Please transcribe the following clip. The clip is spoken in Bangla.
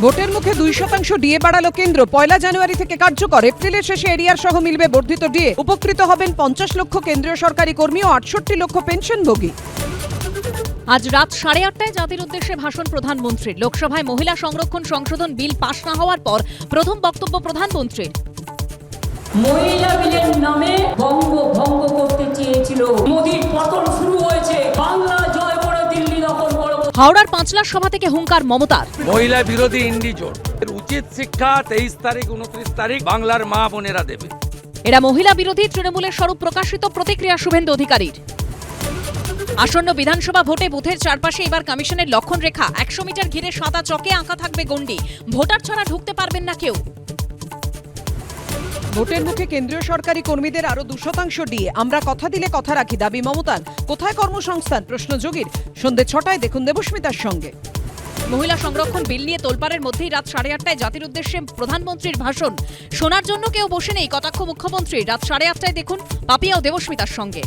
ভোটের মুখে 2% ডিএ বাড়ালো কেন্দ্র। 1 জানুয়ারি থেকে কার্যকর। এপ্রিলের শেষে এরিয়ার সহ মিলবে বর্ধিত ডিএ। উপকৃত হবেন 50 লক্ষ কেন্দ্রীয় সরকারি কর্মী ও 68 লক্ষ পেনশনভোগী। আজ রাত 8:30টায় জাতির উদ্দেশ্যে ভাষণ প্রধানমন্ত্রীর। লোকসভায় মহিলা সংরক্ষণ সংশোধন বিল পাশ না হওয়ার পর প্রথম বক্তব্য প্রধানমন্ত্রীর। মহিলা বিলের নামে বঙ্গভঙ্গ করতে চেয়েছিল। মোদির পতন শুরু হয়েছে। বাংলা জয় করে দিল্লি দখল করব। হাওড়ার পাঁচলার সভা থেকে হুঙ্কার মমতার। মহিলা বিরোধী ইন্ডিজোট এর উচিত শিক্ষা 23 তারিখ 29 তারিখ বাংলার মা বোনেরা দেবে। এরা মহিলা বিরোধী তৃণমূলের স্বরূপ প্রকাশিত প্রতিক্রিয়া শুভেন্দু অধিকারীর। আসন্ন বিধানসভা ভোটে বুথের চারপাশে এবার কমিশনের লক্ষণ রেখা। 100 মিটার ঘিরে সাদা চকে আঁকা থাকবে গণ্ডি। ভোটার ছাড়া ঢুকতে পারবেন না কেউ। ভোটের মুখে কেন্দ্রীয় সরকারি কর্মীদের আরো 2% ডিএ। আমরা কথা দিলে কথা রাখি, দাবি মমতার। কোথায় কর্মসংস্থান, প্রশ্ন যোগীর। সন্ধ্যে 6টায় দেখুন দেবস্মিতার সঙ্গে। মহিলা সংরক্ষণ বিল নিয়ে তোলপাড়ের মধ্যেই রাত 8:30টায় জাতির উদ্দেশ্যে প্রধানমন্ত্রীর ভাষণ। শোনার জন্য কেউ বসে নেই, কটাক্ষ মুখ্যমন্ত্রী। রাত 8:30টায় দেখুন পাপিয়া ও দেবস্মিতার সঙ্গে।